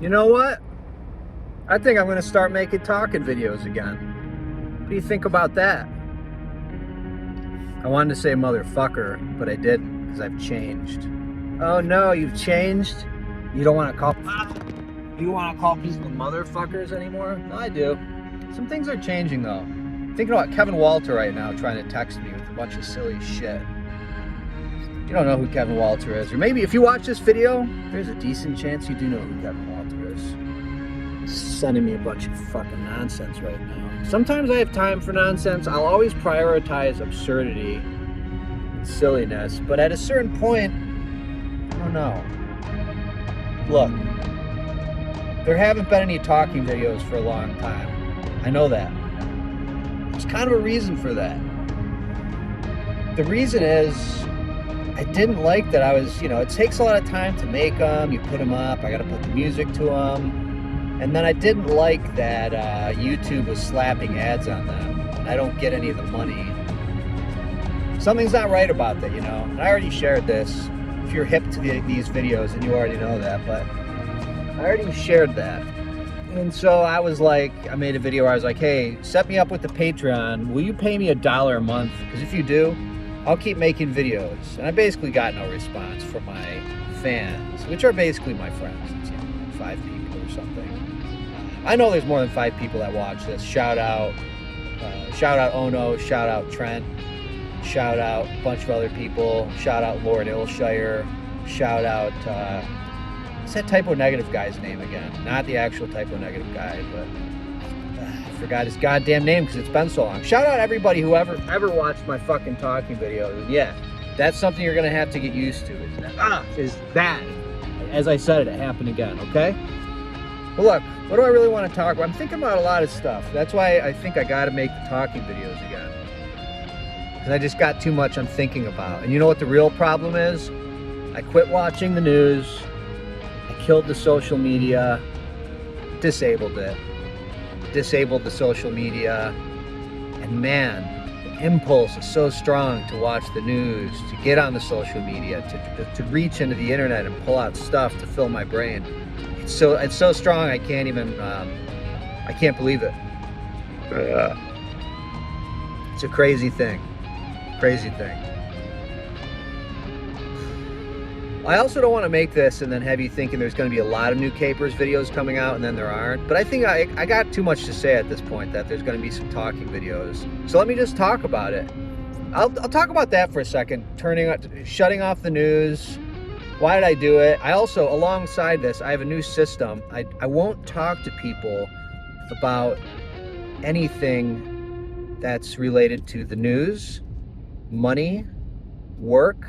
You know what? I think I'm gonna start making talking videos again. What do you think about that? I wanted to say motherfucker, but I didn't because I've changed. Oh no, you've changed? You don't want to call people motherfuckers anymore? No, I do. Some things are changing though. Thinking about Kevin Walter right now trying to text me with a bunch of silly shit. You don't know who Kevin Walter is. Or maybe if you watch this video, there's a decent chance you do know who Kevin Walter is. Sending me a bunch of fucking nonsense right now. Sometimes I have time for nonsense. I'll always prioritize absurdity and silliness. But at a certain point, I don't know. Look, there haven't been any talking videos for a long time. I know that. There's kind of a reason for that. The reason is I didn't like that I was, it takes a lot of time to make them. You put them up. I got to put the music to them. And then I didn't like that YouTube was slapping ads on them. And I don't get any of the money. Something's not right about that, And I already shared this. If you're hip to these videos, and you already know that, but I already shared that. And so I was like, I made a video where I was like, hey, set me up with the Patreon. Will you pay me $1 a month? Because if you do, I'll keep making videos. And I basically got no response from my fans, which are basically my friends. It's 5 people or something. I know there's more than 5 people that watch this. Shout out Ono, shout out Trent, shout out a bunch of other people, shout out Lord Ilshire, shout out, what's that Typo Negative guy's name again? Not the actual Typo Negative guy, but I forgot his goddamn name because it's been so long. Shout out everybody who ever watched my fucking talking videos. And yeah, that's something you're gonna have to get used to. Is that, as I said it happened again, okay? Well, look, what do I really want to talk about? I'm thinking about a lot of stuff. That's why I think I got to make the talking videos again. Because I just got too much I'm thinking about. And you know what the real problem is? I quit watching the news. I killed the social media. Disabled it. Disabled the social media. And man, the impulse is so strong to watch the news, to get on the social media, to reach into the internet and pull out stuff to fill my brain. It's so strong I can't even I can't believe it. It's a crazy thing. I also don't want to make this and then have you thinking there's going to be a lot of new Capers videos coming out and then there aren't. But I think I got too much to say at this point that there's going to be some talking videos. So let me just talk about it. I'll talk about that for a second. Shutting off the news. Why did I do it? I also, alongside this, I have a new system. I won't talk to people about anything that's related to the news, money, work,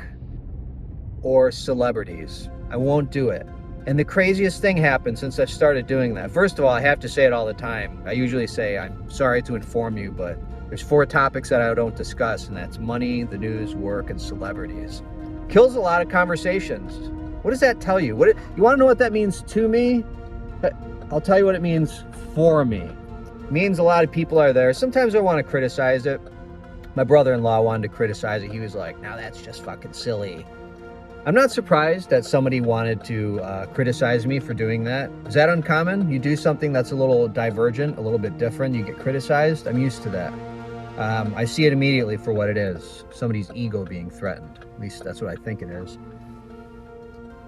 or celebrities. I won't do it. And the craziest thing happened since I've started doing that. First of all, I have to say it all the time. I usually say, I'm sorry to inform you, but there's 4 topics that I don't discuss, and that's money, the news, work, and celebrities. Kills a lot of conversations. What does that tell you? You want to know what that means to me? I'll tell you what it means for me. It means a lot of people are there. Sometimes I want to criticize it. My brother-in-law wanted to criticize it. He was like, now that's just fucking silly. I'm not surprised that somebody wanted to criticize me for doing that. Is that uncommon? You do something that's a little divergent, a little bit different, you get criticized? I'm used to that. I see it immediately for what it is. Somebody's ego being threatened. At least that's what I think it is.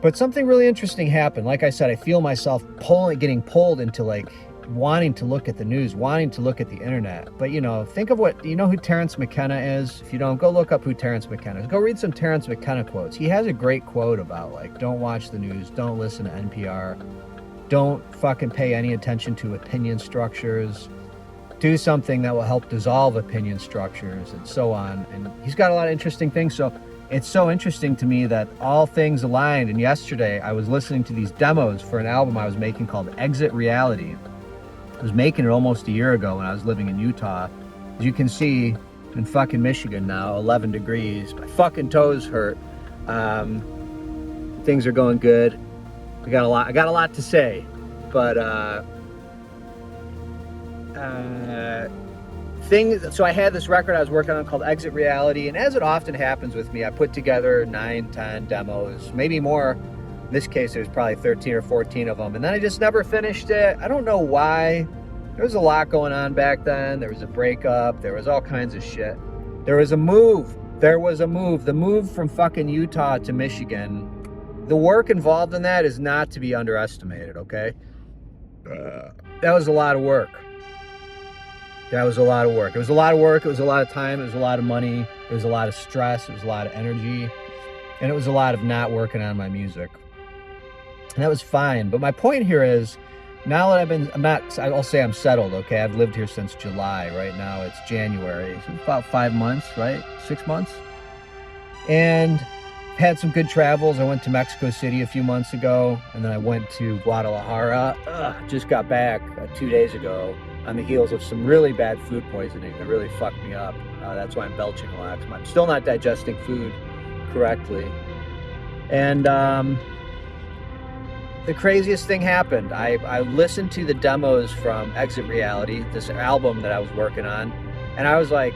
But something really interesting happened. Like I said, I feel myself getting pulled into like wanting to look at the news, wanting to look at the internet. But think of you know who Terence McKenna is? If you don't, go look up who Terence McKenna is. Go read some Terence McKenna quotes. He has a great quote about like, don't watch the news, don't listen to NPR, don't fucking pay any attention to opinion structures. Do something that will help dissolve opinion structures and so on. And he's got a lot of interesting things. So it's so interesting to me that all things aligned. And yesterday I was listening to these demos for an album I was making called Exit Reality. I was making it almost a year ago when I was living in Utah. As you can see, I'm in fucking Michigan now, 11 degrees. My fucking toes hurt. Things are going good. I got a lot to say, but so I had this record I was working on called Exit Reality, and as it often happens with me, I put together 9, 10 demos, maybe more this case, there's probably 13 or 14 of them. And then I just never finished it. I don't know why. There was a lot going on back then. There was a breakup. There was all kinds of shit. There was a move. The move from fucking Utah to Michigan. The work involved in that is not to be underestimated, okay? That was a lot of work. It was a lot of work. It was a lot of time. It was a lot of money. It was a lot of stress. It was a lot of energy. And it was a lot of not working on my music. And that was fine. But my point here is, now that I'll say I'm settled, okay? I've lived here since July. Right now it's January. So it's about 5 months, right? 6 months. And had some good travels. I went to Mexico City a few months ago, and then I went to Guadalajara. Just got back 2 days ago on the heels of some really bad food poisoning that really fucked me up. That's why I'm belching a lot. I'm still not digesting food correctly. And the craziest thing happened. I listened to the demos from Exit Reality, this album that I was working on, and I was like,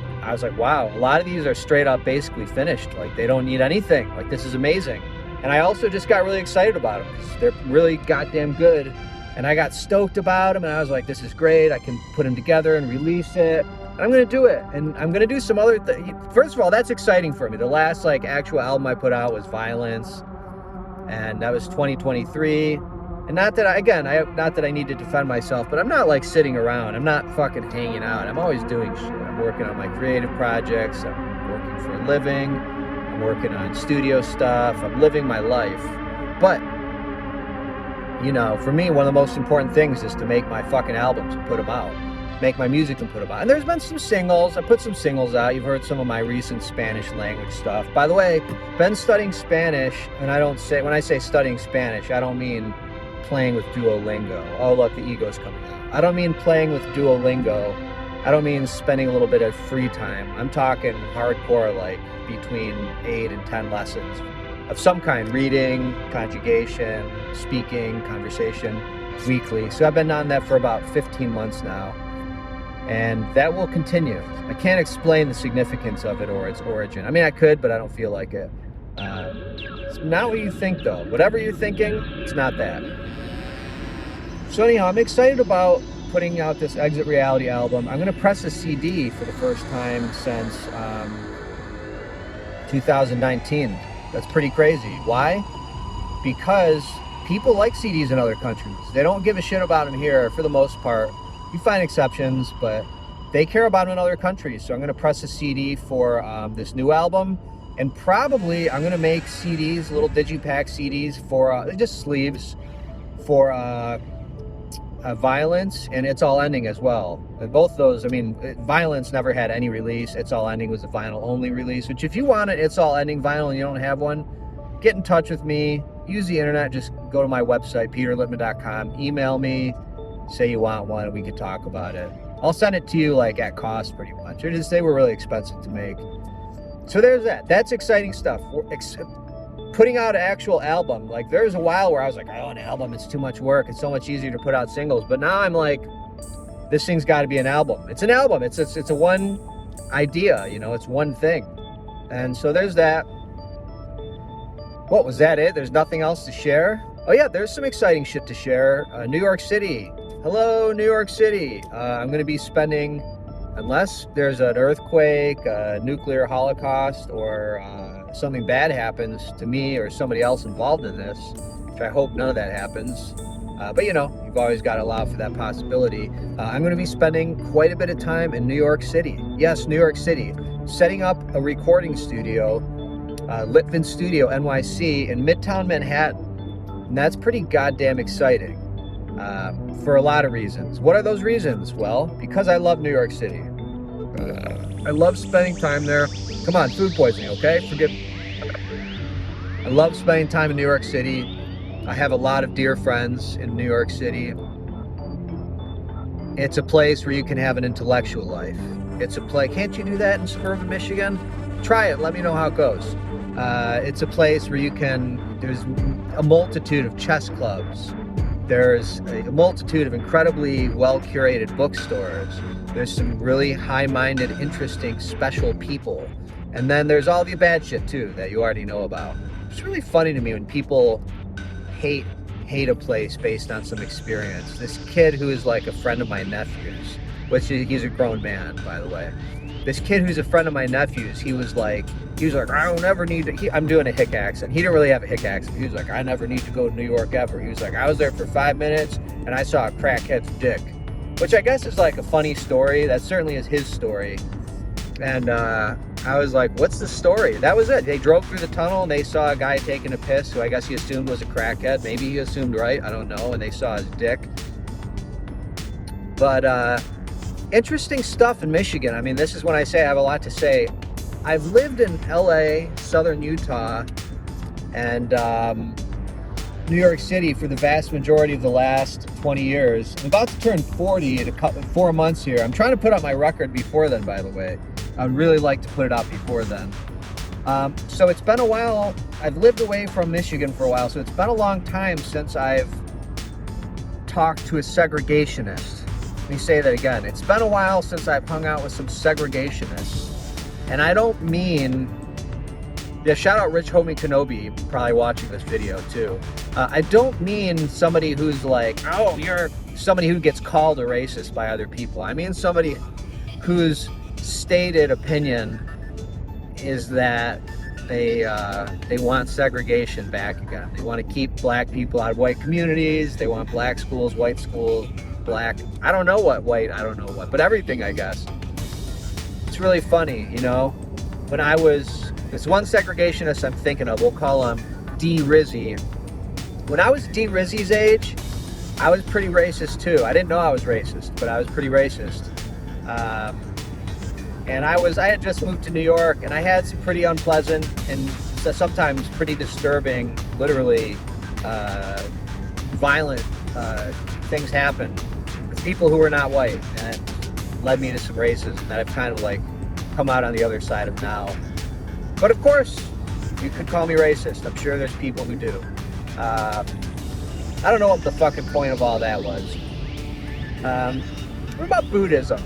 wow, a lot of these are straight up basically finished. Like, they don't need anything. Like, this is amazing. And I also just got really excited about them because they're really goddamn good. And I got stoked about them, and I was like, this is great. I can put them together and release it. And I'm going to do it. And I'm going to do some other things. First of all, that's exciting for me. The last like actual album I put out was Violence. And that was 2023. And not that I need to defend myself, but I'm not like sitting around. I'm not fucking hanging out. I'm always doing shit. I'm working on my creative projects. I'm working for a living. I'm working on studio stuff. I'm living my life. But, you know, for me, one of the most important things is to make my fucking albums and put them out. Make my music and put them out. And there's been some singles. I put some singles out. You've heard some of my recent Spanish language stuff. By the way, been studying Spanish, and when I say studying Spanish, I don't mean playing with Duolingo. Oh, look, the ego's coming out. I don't mean playing with Duolingo. I don't mean spending a little bit of free time. I'm talking hardcore, like between 8 and 10 lessons of some kind: reading, conjugation, speaking, conversation, weekly. So I've been on that for about 15 months now. And that will continue. I can't explain the significance of it or its origin. I mean, I could, but I don't feel like it. It's not what you think, though. Whatever you're thinking, it's not that. So anyhow, I'm excited about putting out this Exit Reality album. I'm going to press a CD for the first time since 2019. That's pretty crazy. Why? Because people like CDs in other countries. They don't give a shit about them here for the most part. You find exceptions, but they care about them in other countries. So I'm going to press a CD for this new album. And probably I'm going to make CDs, little digipack CDs for just sleeves for Violence and It's All Ending as well. And both those, I mean, Violence never had any release. It's All Ending was a vinyl only release, which if you want an It's All Ending vinyl and you don't have one, get in touch with me. Use the internet. Just go to my website, peterlitvin.com. Email me. Say you want one and we could talk about it. I'll send it to you like at cost pretty much. Or just they were really expensive to make. So there's that. That's exciting stuff. Putting out an actual album. Like there was a while where I was like, oh, an album, it's too much work. It's so much easier to put out singles. But now I'm like, this thing's got to be an album. It's an album. It's a one idea, you know, it's one thing. And so there's that. What was that it? There's nothing else to share? Oh yeah, there's some exciting shit to share. New York City. Hello, New York City. I'm going to be spending, unless there's an earthquake, a nuclear holocaust, or something bad happens to me or somebody else involved in this, which I hope none of that happens. But you know, you've always got to allow for that possibility. I'm going to be spending quite a bit of time in New York City. Yes, New York City. Setting up a recording studio, Litvin Studio NYC in Midtown Manhattan. And that's pretty goddamn exciting. For a lot of reasons. What are those reasons? Well, because I love New York City. I love spending time there. Come on, food poisoning, okay? Forgive me. I love spending time in New York City. I have a lot of dear friends in New York City. It's a place where you can have an intellectual life. It's a place. Can't you do that in suburban Michigan? Try it. Let me know how it goes. It's a place where there's a multitude of chess clubs. There's a multitude of incredibly well-curated bookstores. There's some really high-minded, interesting, special people. And then there's all the bad shit, too, that you already know about. It's really funny to me when people hate a place based on some experience. This kid who is like a friend of my nephew's, which he's a grown man, by the way. This kid who's a friend of my nephew's, he was like, I don't ever need to, I'm doing a hick accent. He didn't really have a hick accent. He was like, I never need to go to New York ever. He was like, I was there for 5 minutes and I saw a crackhead's dick, which I guess is like a funny story. That certainly is his story. And I was like, what's the story? That was it. They drove through the tunnel and they saw a guy taking a piss who I guess he assumed was a crackhead. Maybe he assumed right, I don't know. And they saw his dick. But interesting stuff in Michigan. I mean, this is when I say I have a lot to say. I've lived in LA, Southern Utah, and New York City for the vast majority of the last 20 years. I'm about to turn 40 in 4 months here. I'm trying to put out my record before then, by the way. I'd really like to put it out before then. So it's been a while. I've lived away from Michigan for a while, so it's been a long time since I've talked to a segregationist. Let me say that again. It's been a while since I've hung out with some segregationists. And I don't mean, yeah, shout out Rich Homie Kenobi, probably watching this video too. I don't mean somebody who's like, oh, you're somebody who gets called a racist by other people. I mean somebody whose stated opinion is that they want segregation back again. They want to keep black people out of white communities. They want black schools, white schools, black, I don't know what, white, I don't know what, but everything, I guess. It's really funny, you know, when I was, this one segregationist I'm thinking of, we'll call him D. Rizzy. When I was D. Rizzy's age, I was pretty racist too. I didn't know I was racist, but I was pretty racist. And I had just moved to New York, and I had some pretty unpleasant and sometimes pretty disturbing, literally violent things happen with people who were not white, and it led me to some racism that I've kind of like come out on the other side of now. But of course, you could call me racist. I'm sure there's people who do. I don't know what the fucking point of all that was. What about Buddhism?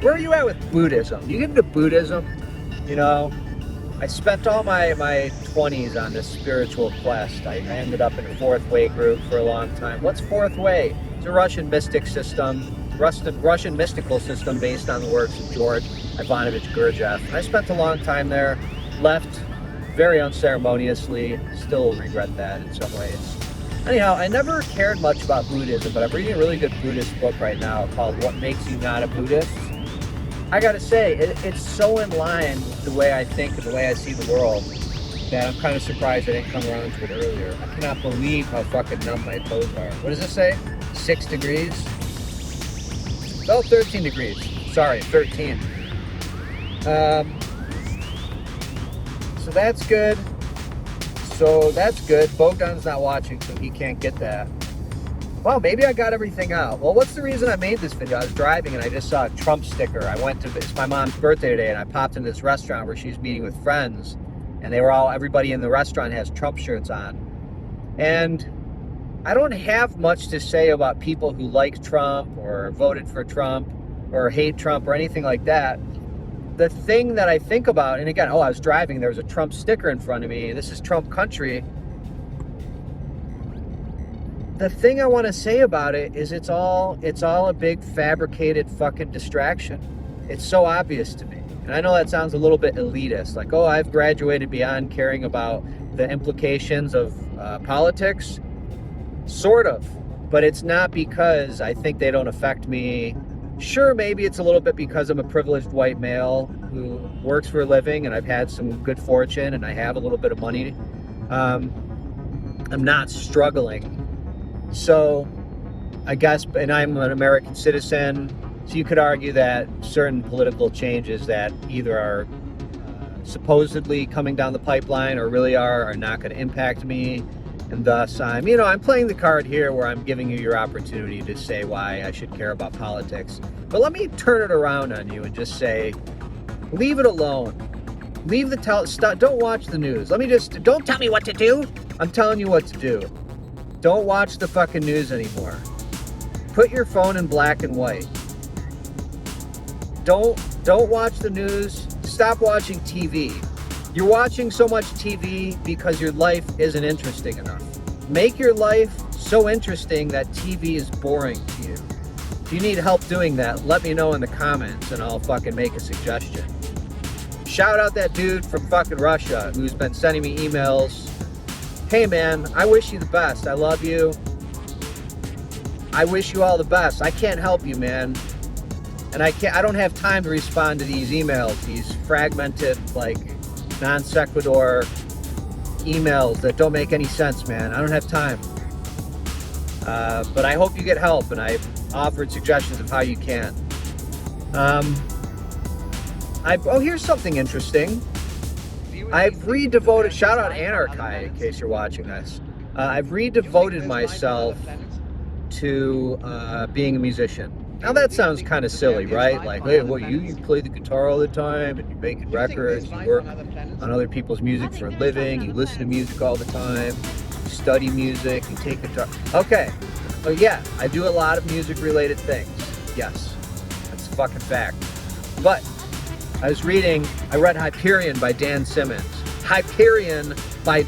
Where are you at with Buddhism? You get into Buddhism? You know, I spent all my 20s on this spiritual quest. I ended up in a Fourth Way group for a long time. What's Fourth Way? It's a Russian mystic system, Russian mystical system based on the works of George Ivanovich Gurdjieff. And I spent a long time there, left very unceremoniously, still regret that in some ways. Anyhow, I never cared much about Buddhism, but I'm reading a really good Buddhist book right now called What Makes You Not a Buddhist. I gotta say, it's so in line with the way I think and the way I see the world that I'm kind of surprised I didn't come around to it earlier. I cannot believe how fucking numb my toes are. What does it say? 6 degrees? Oh, 13 degrees. Sorry, 13. So that's good. Bogdan's not watching, so he can't get that. Well, maybe I got everything out. Well, what's the reason I made this video? I was driving and I just saw a Trump sticker. It's my mom's birthday today, and I popped into this restaurant where she's meeting with friends, and everybody in the restaurant has Trump shirts on. And I don't have much to say about people who like Trump or voted for Trump or hate Trump or anything like that. The thing that I think about, and again, I was driving, there was a Trump sticker in front of me. This is Trump country. The thing I want to say about it is it's all a big fabricated fucking distraction. It's so obvious to me. And I know that sounds a little bit elitist, like, oh, I've graduated beyond caring about the implications of politics. Sort of. But it's not because I think they don't affect me. Sure, maybe it's a little bit because I'm a privileged white male who works for a living and I've had some good fortune and I have a little bit of money. I'm not struggling. So I guess, and I'm an American citizen, so you could argue that certain political changes that either are supposedly coming down the pipeline or really are not going to impact me. And thus I'm playing the card here where I'm giving you your opportunity to say why I should care about politics. But let me turn it around on you and just say, leave it alone. Don't watch the news. Don't tell me what to do. I'm telling you what to do. Don't watch the fucking news anymore. Put your phone in black and white. Don't watch the news. Stop watching TV. You're watching so much TV because your life isn't interesting enough. Make your life so interesting that TV is boring to you. If you need help doing that, let me know in the comments and I'll fucking make a suggestion. Shout out that dude from fucking Russia who's been sending me emails. Hey man, I wish you the best. I love you. I wish you all the best. I can't help you, man. And I don't have time to respond to these emails, these fragmented, like, non sequitur emails that don't make any sense, man. I don't have time. But I hope you get help, and I've offered suggestions of how you can. Here's something interesting. I've redevoted, shout out Anarchi in case you're watching this. I've redevoted myself to being a musician. Now that sounds kind of silly, right? Like, hey, well, you play the guitar all the time, and you're making records, you work on other people's music for a living, you listen to music all the time, you study music, you take guitar. Okay, oh yeah, I do a lot of music-related things. Yes, that's a fucking fact. But I read Hyperion by Dan Simmons. Hyperion by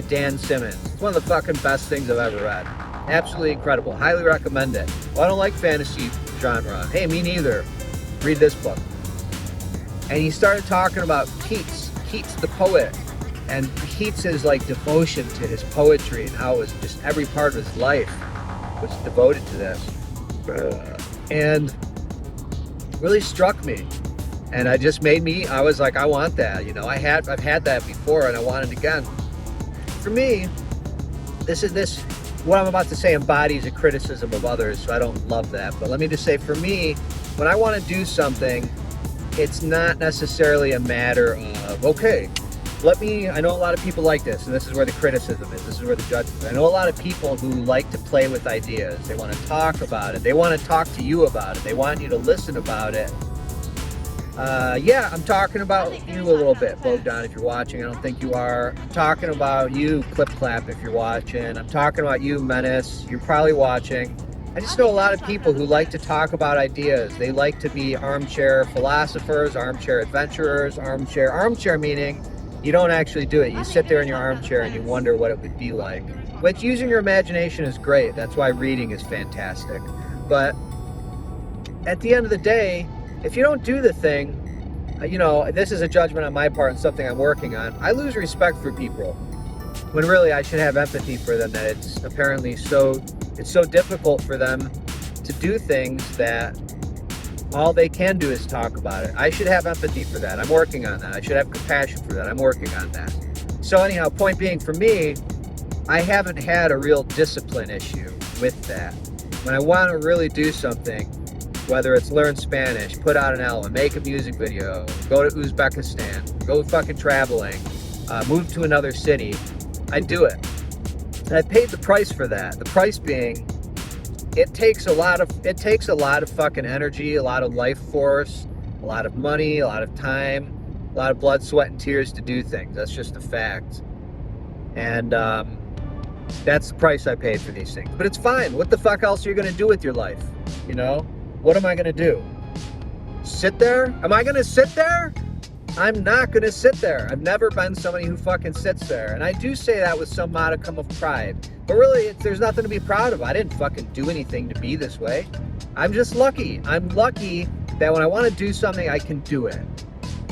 Dan Simmons. It's one of the fucking best things I've ever read. Absolutely incredible. Highly recommend it. Well, I don't like fantasy genre. Hey, me neither. Read this book. And he started talking about Keats the poet, and Keats's like devotion to his poetry and how it was just every part of his life was devoted to this. And really struck me. And I was like, I want that. You know, I've had that before and I want it again. For me, what I'm about to say embodies a criticism of others, so I don't love that. But let me just say, for me, when I want to do something, it's not necessarily a matter of, okay, I know a lot of people like this, and this is where the criticism is, this is where the judgment is. I know a lot of people who like to play with ideas. They want to talk about it. They want to talk to you about it. They want you to listen about it. Yeah, I'm talking about you a little bit, Bogdan, if you're watching. I don't think you are. I'm talking about you, Clip Clap, if you're watching. I'm talking about you, Menace. You're probably watching. I just know a lot of people who like to talk about ideas. They like to be armchair philosophers, armchair adventurers, armchair meaning you don't actually do it. You sit there in your armchair and you wonder what it would be like. Which, using your imagination is great. That's why reading is fantastic. But at the end of the day, if you don't do the thing, this is a judgment on my part and something I'm working on. I lose respect for people when really I should have empathy for them, that it's apparently so difficult for them to do things that all they can do is talk about it. I should have empathy for that. I'm working on that. I should have compassion for that. I'm working on that. So anyhow, point being, for me, I haven't had a real discipline issue with that. When I want to really do something, whether it's learn Spanish, put out an album, make a music video, go to Uzbekistan, go fucking traveling, move to another city, I do it. And I paid the price for that. The price being, it takes a lot of fucking energy, a lot of life force, a lot of money, a lot of time, a lot of blood, sweat, and tears to do things. That's just a fact. And that's the price I paid for these things. But it's fine. What the fuck else are you going to do with your life? You know? What am I going to do? Sit there? Am I going to sit there? I'm not going to sit there. I've never been somebody who fucking sits there. And I do say that with some modicum of pride. But really, there's nothing to be proud of. I didn't fucking do anything to be this way. I'm just lucky. I'm lucky that when I want to do something, I can do it.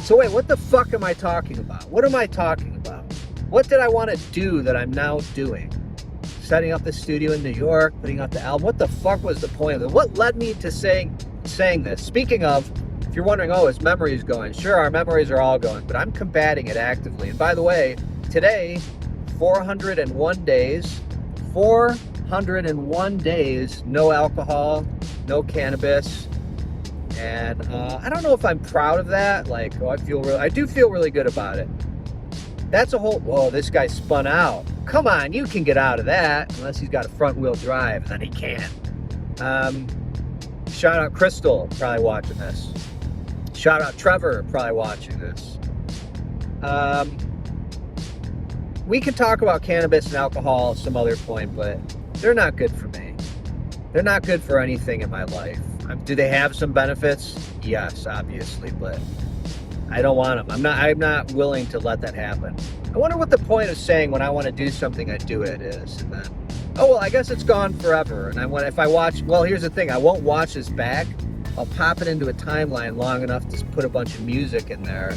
So wait, what the fuck am I talking about? What am I talking about? What did I want to do that I'm now doing? Setting up the studio in New York, putting out the album. What the fuck was the point of it? What led me to saying this? Speaking of, if you're wondering, oh, his memory's going. Sure, our memories are all going, but I'm combating it actively. And by the way, today, 401 days, no alcohol, no cannabis. And I don't know if I'm proud of that. Like, I do feel really good about it. That's a whole, whoa, this guy spun out. Come on, you can get out of that, unless he's got a front wheel drive, and then he can't. Shout out Crystal, probably watching this. Shout out Trevor, probably watching this. We could talk about cannabis and alcohol at some other point, but they're not good for me. They're not good for anything in my life. Do they have some benefits? Yes, obviously, but I don't want them. I'm not willing to let that happen. I wonder what the point of saying when I want to do something, I do it is. And then, oh, well, I guess it's gone forever. And if I watch, well, here's the thing. I won't watch this back. I'll pop it into a timeline long enough to put a bunch of music in there.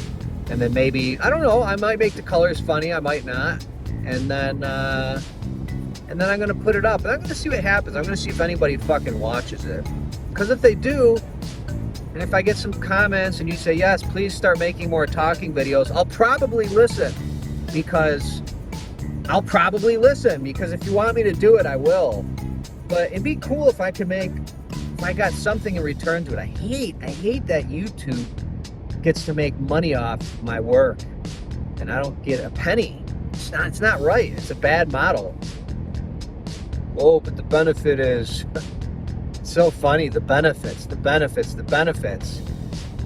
And then maybe, I don't know, I might make the colors funny. I might not. And then I'm going to put it up. And I'm going to see what happens. I'm going to see if anybody fucking watches it. Because if they do, and if I get some comments and you say, yes, please start making more talking videos, I'll probably listen. Because if you want me to do it, I will. But it'd be cool if I got something in return to it. I hate that YouTube gets to make money off my work and I don't get a penny. It's not right. It's a bad model. Oh, but the benefit is so funny. The benefits.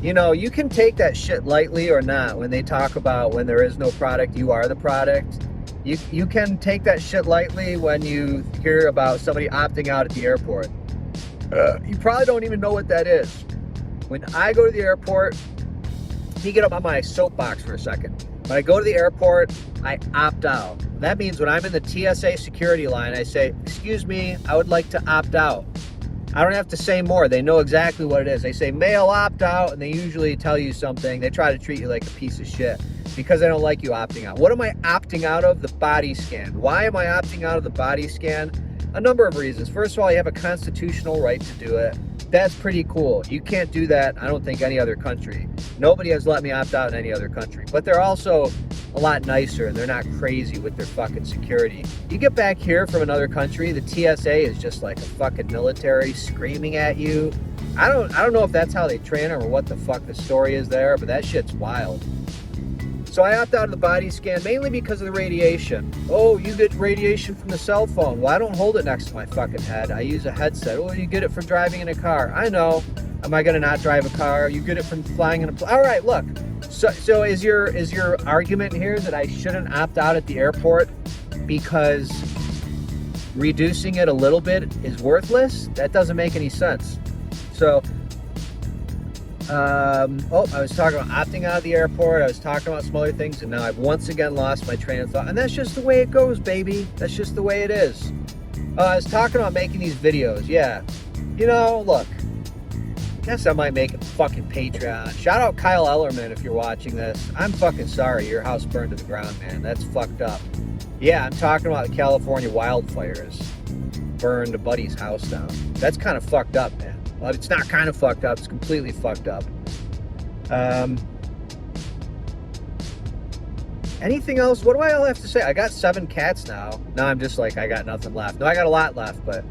You know, you can take that shit lightly or not when they talk about when there is no product, you are the product. You can take that shit lightly when you hear about somebody opting out at the airport. You probably don't even know what that is. When I go to the airport, let me get up on my soapbox for a second. When I go to the airport, I opt out. That means when I'm in the TSA security line, I say, excuse me, I would like to opt out. I don't have to say more. They know exactly what it is. They say, male opt out, and they usually tell you something. They try to treat you like a piece of shit because they don't like you opting out. What am I opting out of? The body scan. Why am I opting out of the body scan? A number of reasons. First of all, you have a constitutional right to do it. That's pretty cool. You can't do that, I don't think, any other country. Nobody has let me opt out in any other country. But they're also a lot nicer, and they're not crazy with their fucking security. You get back here from another country, the TSA is just like a fucking military screaming at you. I don't know if that's how they train them or what the fuck the story is there, but that shit's wild. So I opt out of the body scan mainly because of the radiation. Oh, you get radiation from the cell phone. Well, I don't hold it next to my fucking head. I use a headset. Oh, you get it from driving in a car. I know. Am I going to not drive a car? You get it from flying in a plane. All right, look. So is your argument here that I shouldn't opt out at the airport because reducing it a little bit is worthless? That doesn't make any sense. So I was talking about opting out of the airport. I was talking about some other things, and now I've once again lost my train of thought. And that's just the way it goes, baby. That's just the way it is. I was talking about making these videos. Yeah. You know, look. I guess I might make a fucking Patreon. Shout out Kyle Ellerman if you're watching this. I'm fucking sorry your house burned to the ground, man. That's fucked up. Yeah, I'm talking about the California wildfires. Burned a buddy's house down. That's kind of fucked up, man. Well, it's not kind of fucked up. It's completely fucked up. Anything else? What do I all have to say? I got 7 cats now. Now I'm just like, I got nothing left. No, I got a lot left, but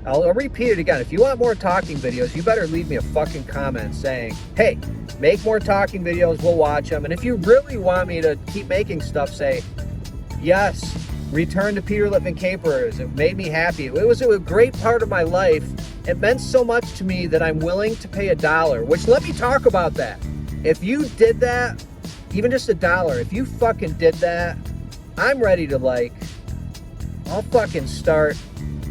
I'll repeat it again. If you want more talking videos, you better leave me a fucking comment saying, hey, make more talking videos. We'll watch them. And if you really want me to keep making stuff, say, yes, return to Peter Litvin Capers. It made me happy. It was a great part of my life. It meant so much to me that I'm willing to pay $1, which let me talk about that. If you did that, even just $1, if you fucking did that, I'm ready to I'll fucking start.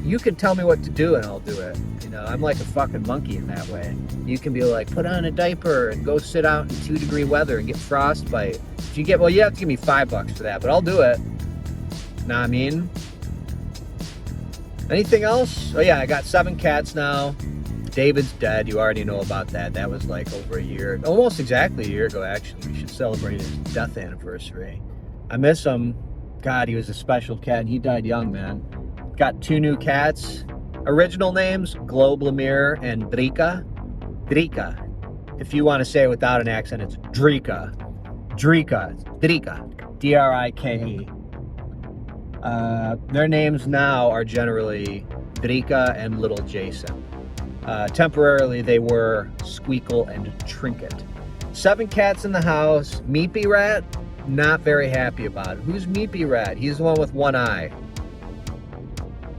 You can tell me what to do and I'll do it. You know, I'm like a fucking monkey in that way. You can be like, put on a diaper and go sit out in 2-degree weather and get frostbite. If you have to give me $5 for that, but I'll do it. Know what I mean? Anything else? Oh yeah, I got 7 cats now. David's dead. You already know about that. That was like over a year, almost exactly a year ago, actually. We should celebrate his death anniversary. I miss him. God, he was a special cat, and he died young, man. Got 2 new cats. Original names, Globlemir and Drika. Drika. If you want to say it without an accent, it's Drika. Drika. Drika. D-R-I-K-E. Their names now are generally Drika and Little Jason. Temporarily, they were Squeakle and Trinket. 7 cats in the house. Meepy Rat, not very happy about it. Who's Meepy Rat? He's the one with one eye.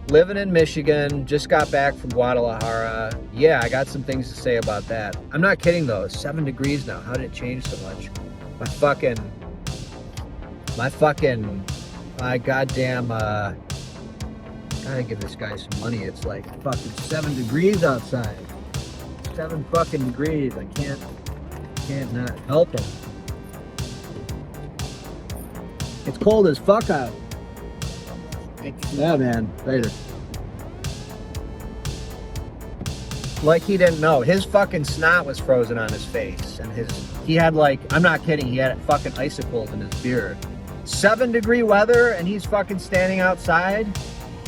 Living in Michigan, just got back from Guadalajara. Yeah, I got some things to say about that. I'm not kidding though, it's 7 degrees now. How did it change so much? My goddamn, gotta give this guy some money. It's like fucking 7 degrees outside. 7 fucking degrees. I can't not help him. It's cold as fuck out. Yeah, man. Later. Like he didn't know. His fucking snot was frozen on his face. And he had like, I'm not kidding, he had fucking icicles in his beard. 7-degree weather and he's fucking standing outside.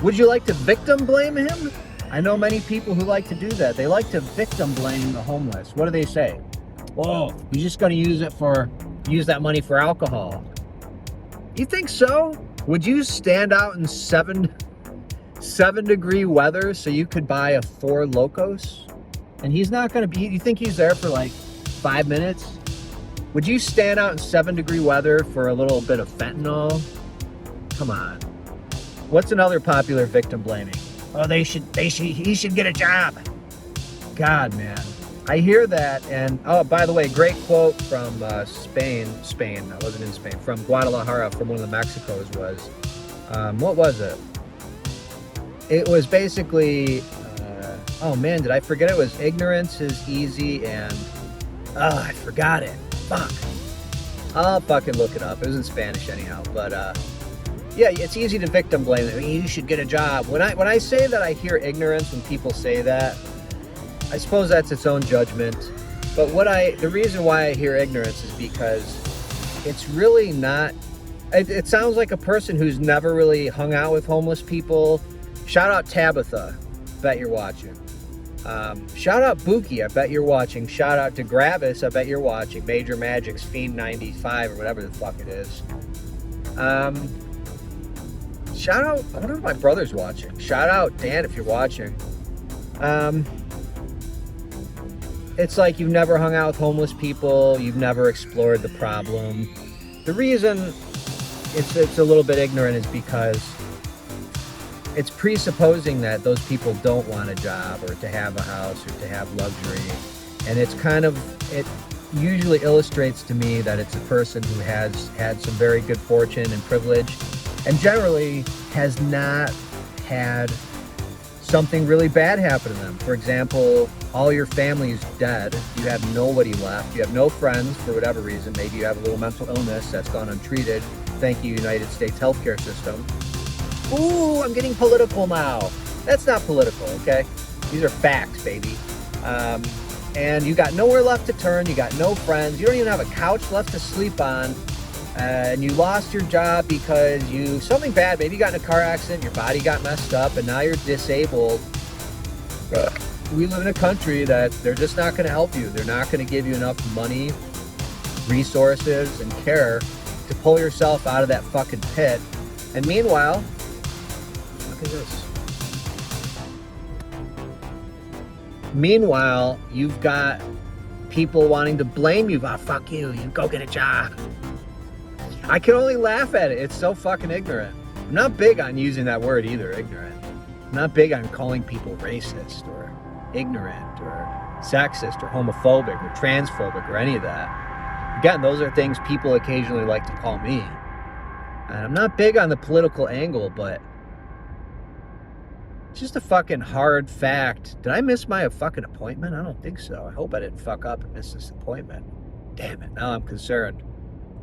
Would you like to victim blame him? I know many people who like to do that. They like to victim blame the homeless. What do they say? Oh, you're just gonna use that money for alcohol. You think so? Would you stand out in 7-degree weather so you could buy a 4 Locos? And he's not gonna be, you think he's there for like 5 minutes? Would you stand out in 7-degree weather for a little bit of fentanyl? Come on. What's another popular victim blaming? Oh, he should get a job. God, man. I hear that, and oh, by the way, great quote from Spain, I wasn't in Spain, from Guadalajara, from one of the Mexicos was, what was it? It was basically, oh man, did I forget it? It was ignorance is easy and, oh, I forgot it. Fuck. I'll fucking look it up. It was in Spanish anyhow, but yeah, it's easy to victim blame. I mean, you should get a job. When I say that I hear ignorance when people say that, I suppose that's its own judgment. But the reason why I hear ignorance is because it's really not, it sounds like a person who's never really hung out with homeless people. Shout out Tabitha, bet you're watching. Shout out Buki, I bet you're watching. Shout out to Gravis, I bet you're watching. Major Magic's Fiend 95 or whatever the fuck it is. Shout out, I wonder if my brother's watching. Shout out Dan if you're watching. It's like you've never hung out with homeless people, you've never explored the problem. The reason it's a little bit ignorant is because it's presupposing that those people don't want a job or to have a house or to have luxury. And it's kind of, it usually illustrates to me that it's a person who has had some very good fortune and privilege and generally has not had something really bad happen to them. For example, all your family is dead. You have nobody left. You have no friends for whatever reason. Maybe you have a little mental illness that's gone untreated. Thank you, United States healthcare system. Ooh, I'm getting political now. That's not political, okay? These are facts, baby. And you got nowhere left to turn. You got no friends. You don't even have a couch left to sleep on. And you lost your job because something bad, maybe you got in a car accident, your body got messed up, and now you're disabled. We live in a country that they're just not going to help you. They're not going to give you enough money, resources, and care to pull yourself out of that fucking pit. And meanwhile, look at this. Meanwhile, you've got people wanting to blame you. Oh, fuck you. You go get a job. I can only laugh at it. It's so fucking ignorant. I'm not big on using that word either, ignorant. I'm not big on calling people racist or ignorant or sexist or homophobic or transphobic or any of that. Again, those are things people occasionally like to call me. And I'm not big on the political angle, but it's just a fucking hard fact. Did I miss my fucking appointment? I don't think so. I hope I didn't fuck up and miss this appointment. Damn it, now I'm concerned.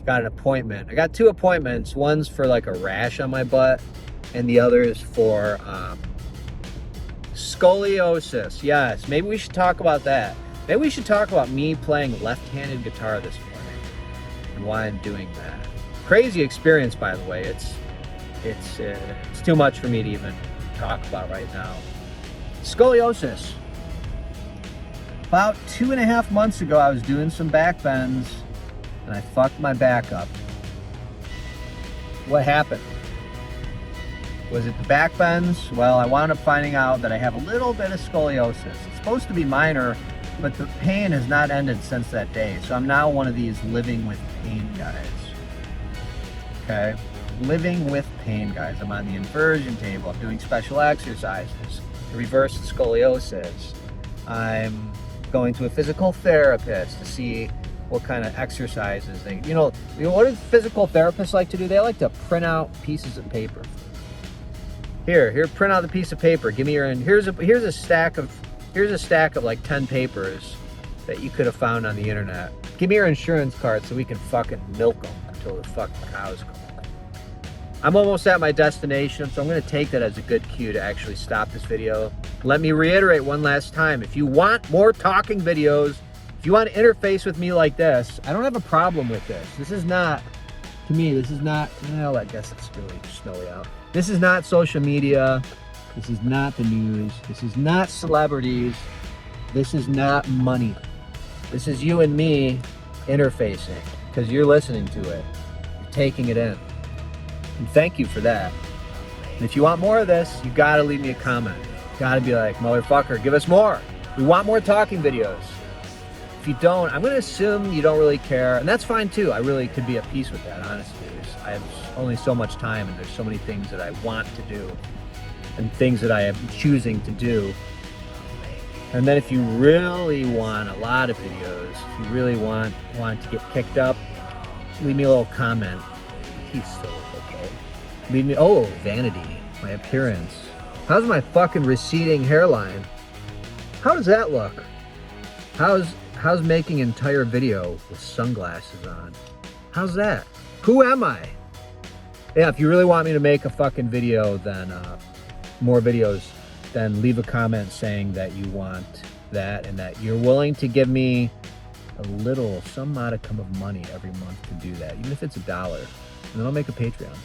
Got an appointment. I got 2 appointments. One's for like a rash on my butt, and the other is for scoliosis. Yes, maybe we should talk about that. Maybe we should talk about me playing left-handed guitar this morning and why I'm doing that. Crazy experience, by the way. It's too much for me to even talk about right now. Scoliosis. About 2.5 months ago, I was doing some back bends and I fucked my back up. What happened? Was it the back bends? Well, I wound up finding out that I have a little bit of scoliosis. It's supposed to be minor, but the pain has not ended since that day. So I'm now one of these living with pain guys. Okay? Living with pain guys. I'm on the inversion table. I'm doing special exercises to reverse the scoliosis. I'm going to a physical therapist to see what kind of exercises they, you know what do physical therapists like to do? They like to print out pieces of paper. Here, print out the piece of paper. Give me your, here's a stack of like 10 papers that you could have found on the internet. Give me your insurance card so we can fucking milk them until the fucking cows come home. I'm almost at my destination, so I'm going to take that as a good cue to actually stop this video. Let me reiterate one last time. If you want more talking videos, if you want to interface with me like this, I don't have a problem with this. This is not, to me, this is not, well, I guess it's really snowy out. This is not social media. This is not the news. This is not celebrities. This is not money. This is you and me interfacing because you're listening to it. You're taking it in. And thank you for that. And if you want more of this, you gotta leave me a comment. You gotta be like, motherfucker, give us more. We want more talking videos. If you don't, I'm gonna assume you don't really care, and that's fine too. I really could be at peace with that, honestly. I have only so much time, and there's so many things that I want to do, and things that I am choosing to do. And then if you really want a lot of videos, if you really want to get kicked up, leave me a little comment. He's still okay. Leave me, oh, vanity, my appearance. How's my fucking receding hairline? How does that look? How's making an entire video with sunglasses on? How's that? Who am I? Yeah, if you really want me to make a fucking video, then more videos, then leave a comment saying that you want that and that you're willing to give me some modicum of money every month to do that, even if it's $1. And then I'll make a Patreon.